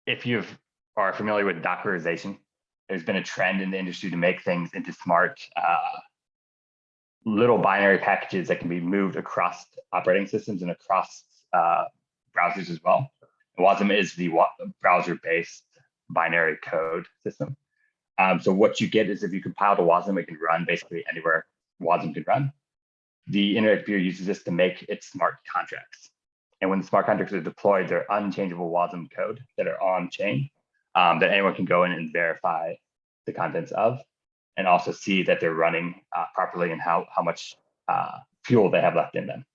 If you are familiar with Dockerization, there's been a trend in the industry to make things into smart little binary packages that can be moved across operating systems and across browsers as well. WASM is the browser-based binary code system. So what you get is if you compile to WASM, it can run basically anywhere WASM can run. The internet computer uses this to make its smart contracts. And when the smart contracts are deployed, they're unchangeable WASM code that are on chain that anyone can go in and verify the contents of, and also see that they're running properly and how much fuel they have left in them.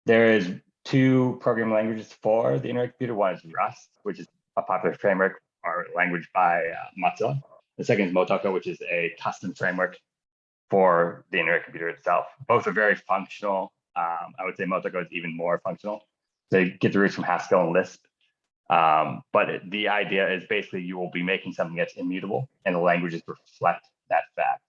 There is two programming languages for the internet computer. One is Rust, which is a popular framework or language by Mozilla. The second is Motoko, which is a custom framework for the internet computer itself. Both are very functional. I would say Motoko is even more functional. They get the roots from Haskell and Lisp. But the idea is basically you will be making something that's immutable, and the languages reflect that fact.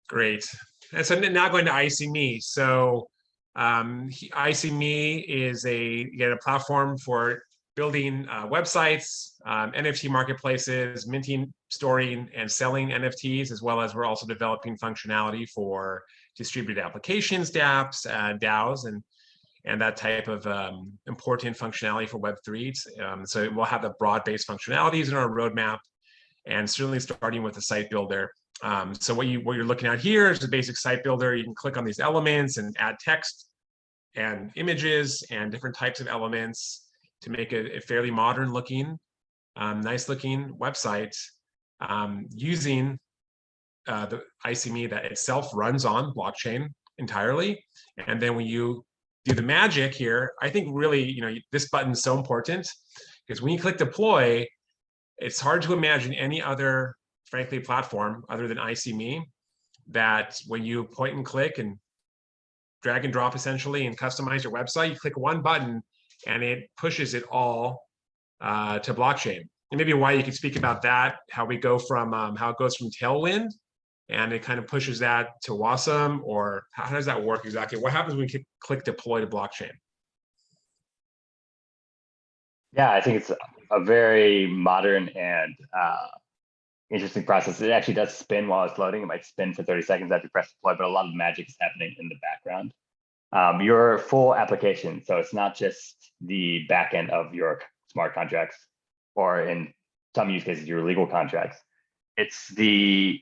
Great. And so now going to ICME. So ICME is a platform for building websites, NFT marketplaces, minting, storing, and selling NFTs, as well as we're also developing functionality for distributed applications, dApps, DAOs, and that type of important functionality for Web3. So we'll have the broad-based functionalities in our roadmap, and certainly starting with the site builder. So what you're looking at here is the basic site builder. You can click on these elements and add text and images and different types of elements to make a fairly modern looking, nice looking website using the ICME that itself runs on blockchain entirely. And then when you do the magic here, I think really, this button is so important, because when you click deploy, it's hard to imagine any other, frankly, platform other than ICME that when you point and click and drag and drop essentially and customize your website, you click one button and it pushes it all to blockchain. And maybe why you could speak about that, how we go from how it goes from Tailwind and it kind of pushes that to Wasm, or how does that work exactly? What happens when we click deploy to blockchain? Yeah, I think it's a very modern and interesting process. It actually does spin while it's loading. It might spin for 30 seconds after you press deploy, but a lot of magic is happening in the background. Your full application, so it's not just the back end of your smart contracts, or in some use cases, your legal contracts. It's the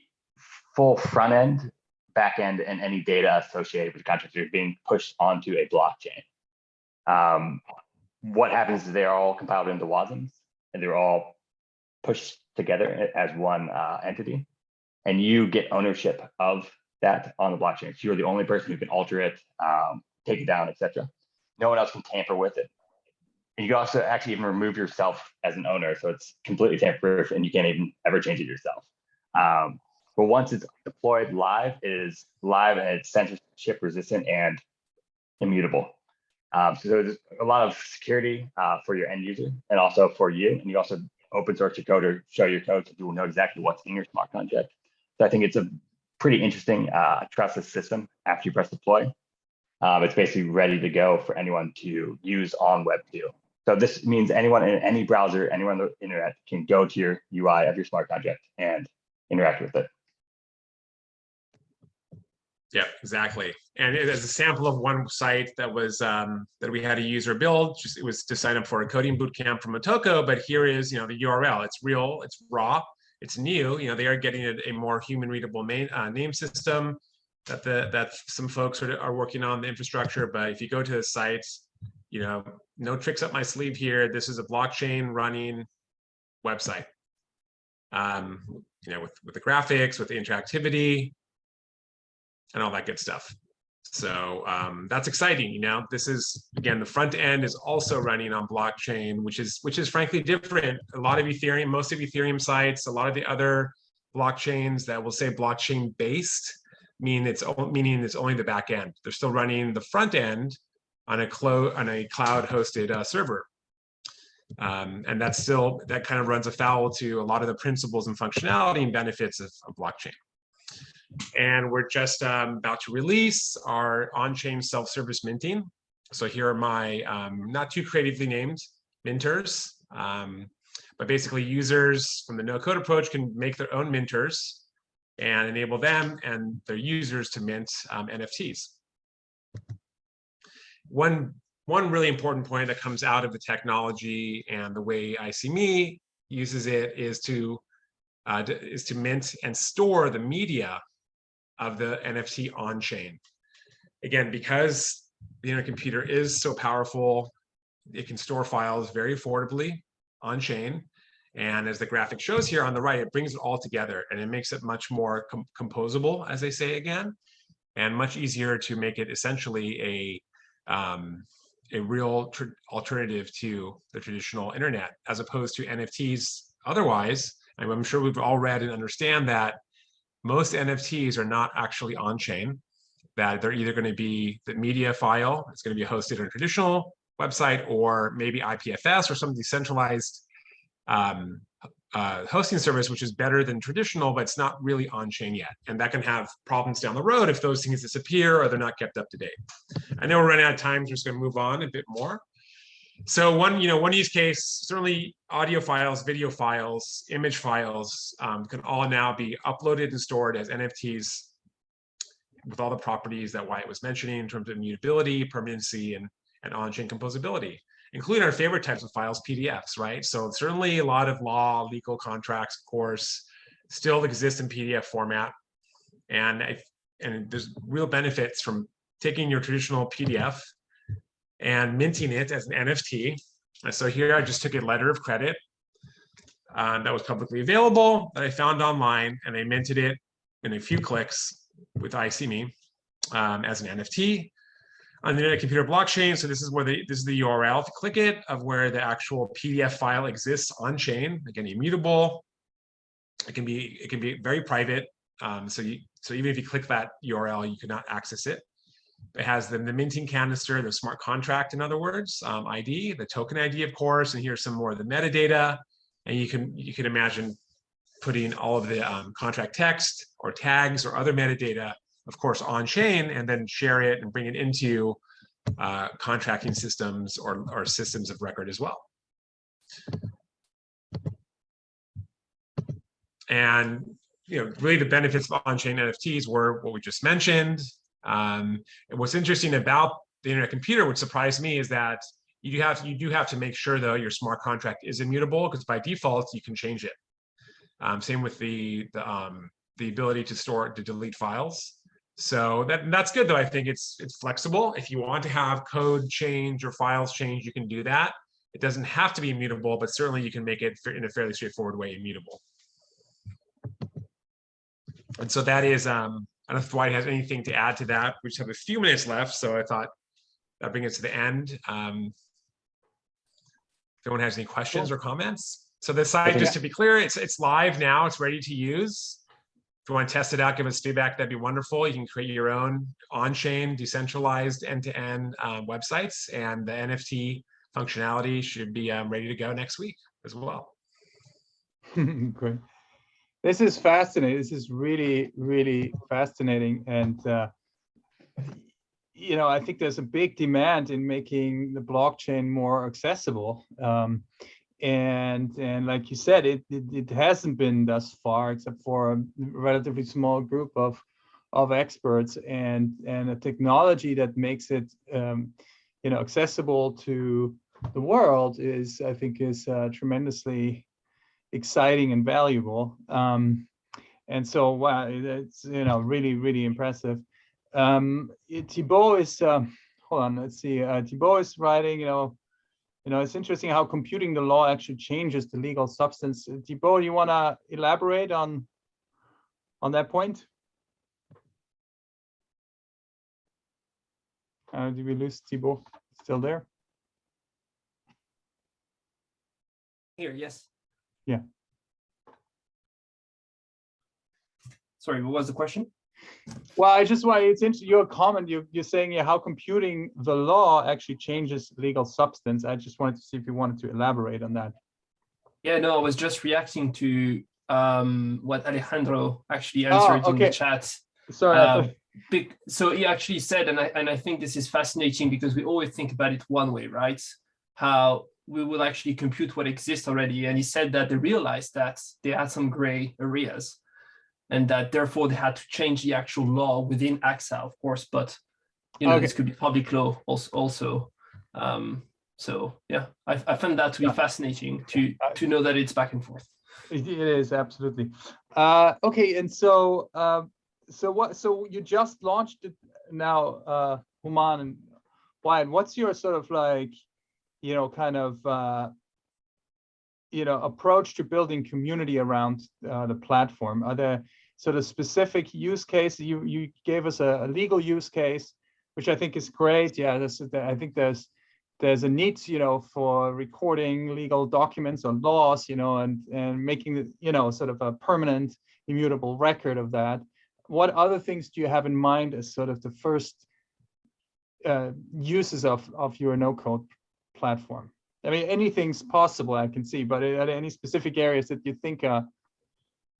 full front end, back end, and any data associated with contracts that are being pushed onto a blockchain. What happens is they're all compiled into WASMs, and they're all pushed together as one entity, and you get ownership of that on the blockchain. So you're the only person who can alter it, take it down, etc. No one else can tamper with it. And you can also actually even remove yourself as an owner, so it's completely tamper-proof, and you can't even ever change it yourself. But once it's deployed live, it is live and it's censorship resistant and immutable. So there's a lot of security for your end user and also for you. And you also open source your code or show your code so people know exactly what's in your smart contract. So I think it's a pretty interesting trustless system after you press deploy. It's basically ready to go for anyone to use on Web 2. So this means anyone in any browser, anyone on the internet can go to your UI of your smart contract and interact with it. Yeah, exactly. And as a sample of one site that was that we had a user build, it was to sign up for a coding bootcamp from Motoko. But here is, the URL. It's real. It's raw. It's new. They are getting a more human readable name system that some folks are working on the infrastructure. But if you go to the site, no tricks up my sleeve here. This is a blockchain running website. With the graphics, with the interactivity, and all that good stuff. So that's exciting. This is, again, the front end is also running on blockchain, which is frankly different. A lot of Ethereum, most of Ethereum sites, a lot of the other blockchains that will say blockchain based meaning it's only the back end. They're still running the front end on a cloud hosted server. And that kind of runs afoul to a lot of the principles and functionality and benefits of blockchain. And we're just about to release our on-chain self-service minting. So here are my not too creatively named minters, but basically users from the no-code approach can make their own minters and enable them and their users to mint NFTs. One really important point that comes out of the technology and the way ICME uses it is to mint and store the media of the NFT on-chain. Again, because the internet computer is so powerful, it can store files very affordably on-chain. And as the graphic shows here on the right, it brings it all together and it makes it much more composable, as they say again, and much easier to make it essentially a real alternative to the traditional internet, as opposed to NFTs otherwise. I'm sure we've all read and understand that most NFTs are not actually on-chain, that they're either going to be the media file, it's going to be hosted on a traditional website, or maybe IPFS or some decentralized hosting service, which is better than traditional, but it's not really on-chain yet. And that can have problems down the road if those things disappear or they're not kept up to date. I know we're running out of time, so we're just going to move on a bit more. So one use case, certainly audio files, video files, image files can all now be uploaded and stored as NFTs with all the properties that Wyatt was mentioning in terms of immutability, permanency, and on-chain composability, including our favorite types of files, PDFs, right? So certainly a lot of law, legal contracts, of course, still exist in PDF format. And there's real benefits from taking your traditional PDF and minting it as an NFT. And so here I just took a letter of credit that was publicly available that I found online, and I minted it in a few clicks with ICME as an NFT on the Internet Computer blockchain. So this is this is the URL to click it of where the actual PDF file exists on chain. Again, immutable. It can be very private. So even if you click that URL, you cannot access it. It has the minting canister, the smart contract, in other words, ID, the token ID, of course, and here's some more of the metadata. And you can imagine putting all of the contract text or tags or other metadata, of course, on chain, and then share it and bring it into contracting systems or systems of record as well. And really the benefits of on-chain NFTs were what we just mentioned. And what's interesting about the Internet Computer, which surprised me, is that you do have to make sure, though, your smart contract is immutable, because by default you can change it. Same with the ability to delete files. So that's good, though. I think it's flexible. If you want to have code change or files change, you can do that. It doesn't have to be immutable, but certainly you can make it in a fairly straightforward way immutable. And so that is, I don't know if Dwight has anything to add to that. We just have a few minutes left, so I thought that brings us to the end. If anyone has any questions or comments. So this site, just to be clear, it's live now. It's ready to use. If you want to test it out, give us feedback. That'd be wonderful. You can create your own on-chain, decentralized, end-to-end websites, and the NFT functionality should be ready to go next week as well. Great. This is fascinating. This is really, really fascinating. And, I think there's a big demand in making the blockchain more accessible. And like you said, it hasn't been thus far, except for a relatively small group of experts, and a technology that makes it, accessible to the world is, I think, tremendously exciting and valuable. And so, wow, it's really, really impressive. Thibaut is hold on, let's see. Thibaut is writing, it's interesting how computing the law actually changes the legal substance. Thibaut, you want to elaborate on that point? Did we lose Thibaut? Still there? Here, yes. Yeah. Sorry, what was the question? Well, I just want, it's interesting, your comment, you're saying how computing the law actually changes legal substance. I just wanted to see if you wanted to elaborate on that. Yeah, no, I was just reacting to what Alejandro actually answered in the chat. Sorry. So he actually said, and I think this is fascinating, because we always think about it one way, right? How we will actually compute what exists already. And he said that they realized that they had some gray areas, and that therefore they had to change the actual law within AXA, of course, but this could be public law also. So yeah, I found that to be fascinating to know that it's back and forth. It is, absolutely. Okay, and so so you just launched it now, Human and Wyatt. What's your sort of like, kind of approach to building community around the platform? Are there sort of specific use cases? You gave us a legal use case, which I think is great. Yeah, I think there's a need, for recording legal documents or laws, and making sort of a permanent, immutable record of that. What other things do you have in mind as sort of the first uses of your no-code platform? I mean, anything's possible, I can see, but are there any specific areas that you think are,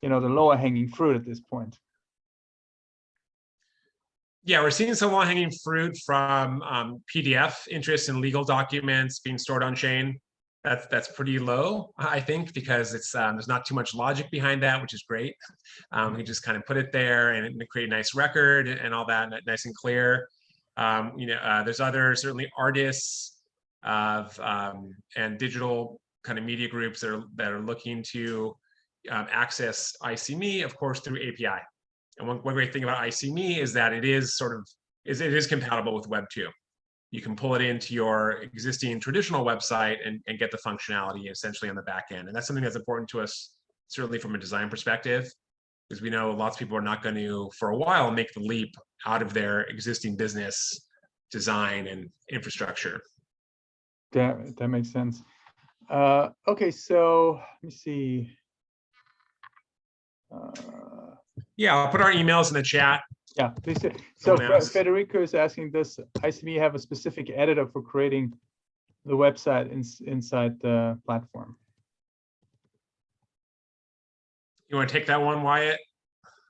the lower hanging fruit at this point? Yeah, we're seeing some low-hanging fruit from PDF interest in legal documents being stored on chain. That's pretty low, I think, because it's there's not too much logic behind that, which is great. We just kind of put it there and create a nice record and all that, nice and clear. There's other, certainly, artists and digital kind of media groups that are looking to access ICMe, of course, through API. And one great thing about ICMe is that it is compatible with Web 2. You can pull it into your existing traditional website and get the functionality essentially on the back end. And that's something that's important to us, certainly from a design perspective, because we know lots of people are not going to, for a while, make the leap out of their existing business design and infrastructure. That makes sense. Okay, so let me see. Yeah, I'll put our emails in the chat. Yeah, please do. So Someone asked. Federico is asking, does ICB have a specific editor for creating the website inside the platform? You want to take that one, Wyatt?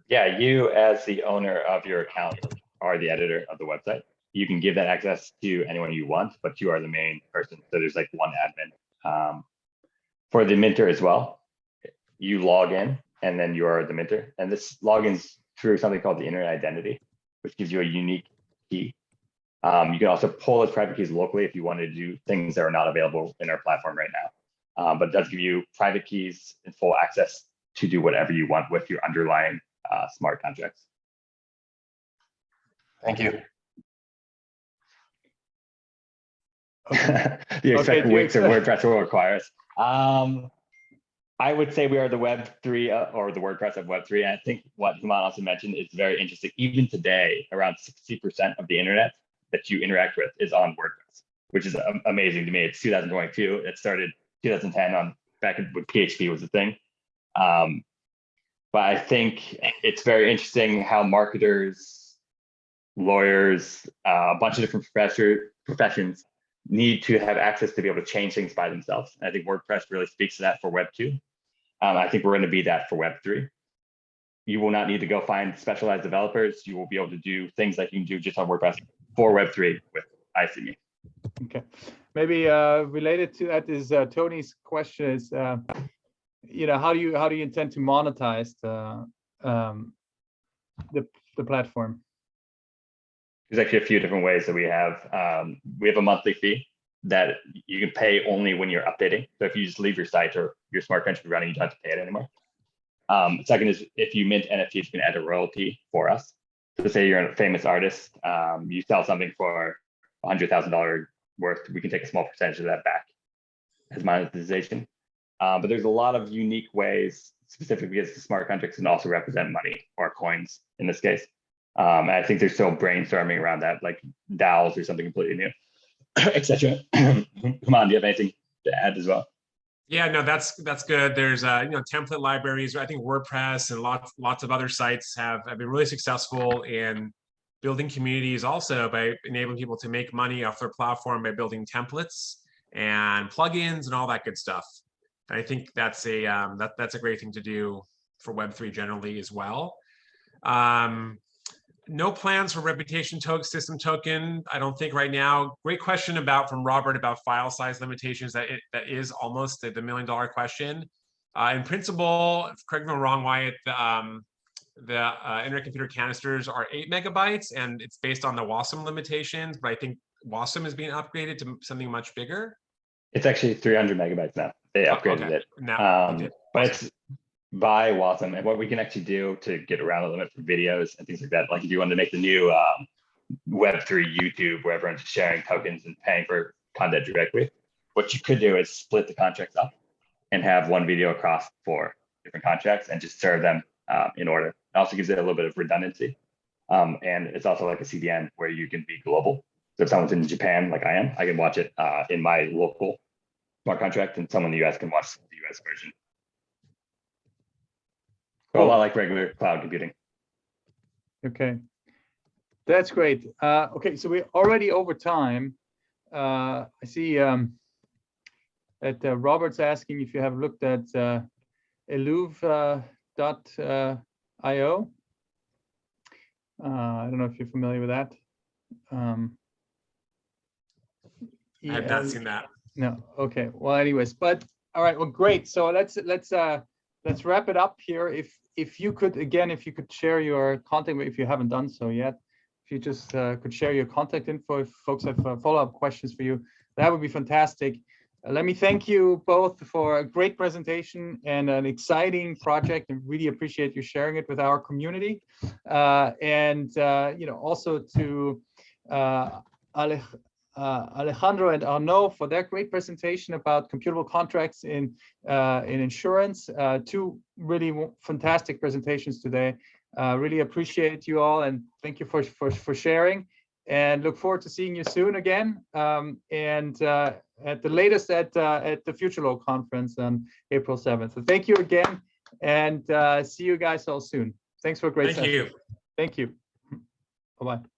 Yeah, you as the owner of your account are the editor of the website. You can give that access to anyone you want, but you are the main person. So there's like one admin. For the minter as well, you log in and then you are the minter. And this logins through something called the internet identity, which gives you a unique key. You can also pull those private keys locally if you want to do things that are not available in our platform right now. But it does give you private keys and full access to do whatever you want with your underlying smart contracts. Thank you. Okay. Do you expect Okay, Wix or WordPress will require us? I would say we are the Web3 or the WordPress of Web3. And I think what Human also mentioned is very interesting. Even today, around 60% of the internet that you interact with is on WordPress, which is amazing to me. It's 2022. It started 2010 on back when PHP was a thing. But I think it's very interesting how marketers, lawyers, a bunch of different professions need to have access to be able to change things by themselves. And I think WordPress really speaks to that for Web 2. I think we're going to be that for Web 3. You will not need to go find specialized developers. You will be able to do things like you can do just on WordPress for Web 3 with ICB. Okay, maybe related to that is Tony's question is, you know, how do you intend to monetize the platform? There's actually a few different ways that we have. We have a monthly fee that you can pay only when you're updating. So if you just leave your site or your smart contract running, you don't have to pay it anymore. Second is if you mint NFTs, you can add a royalty for us. So say you're a famous artist, you sell something for $100,000 worth, we can take a small percentage of that back as monetization. But there's a lot of unique ways, specifically because the smart contracts can also represent money or coins in this case. And I think there's still brainstorming around that, like DAOs or something completely new, etc. Come on, do you have anything to add as well? Yeah, no, that's good. There's template libraries. I think WordPress and lots of other sites have been really successful in building communities also by enabling people to make money off their platform by building templates and plugins and all that good stuff. And I think that's a great thing to do for Web3 generally as well. No plans for reputation system token. I don't think right now. Great question from Robert about file size limitations. That is almost the $1 million question. In principle, correct me if I'm wrong, Wyatt, the internet computer canisters are 8 megabytes and it's based on the WASM limitations, but I think WASM is being upgraded to something much bigger. It's actually 300 megabytes now. They upgraded it. Now, but it's by WASM, and what we can actually do to get around the limit for videos and things like that. Like if you wanted to make the new Web3 YouTube where everyone's sharing tokens and paying for content directly, what you could do is split the contracts up and have one video across 4 different contracts and just serve them in order. It also gives it a little bit of redundancy. And it's also like a CDN where you can be global. So if someone's in Japan, like I am, I can watch it in my local smart contract, and someone in the US can watch the US version. So a lot like regular cloud computing. Okay, that's great. Okay, so we're already over time. I see that Robert's asking if you have looked at eluve.io. I don't know if you're familiar with that. I have not seen that. No. Okay. Well, anyways, but all right. Well, great. So let's wrap it up here. If you could share your contact, if you haven't done so yet, if you just could share your contact info, if folks have follow-up questions for you, that would be fantastic. Let me thank you both for a great presentation and an exciting project, and really appreciate you sharing it with our community. And also to Alejandro and Arnaud for their great presentation about computable contracts in insurance. 2 really fantastic presentations today. Really appreciate you all, and thank you for sharing. And look forward to seeing you soon again. And at the latest at the FutureLaw conference on April 7th. So thank you again, and see you guys all soon. Thanks for a great session. Thank you. Thank you. Bye-bye.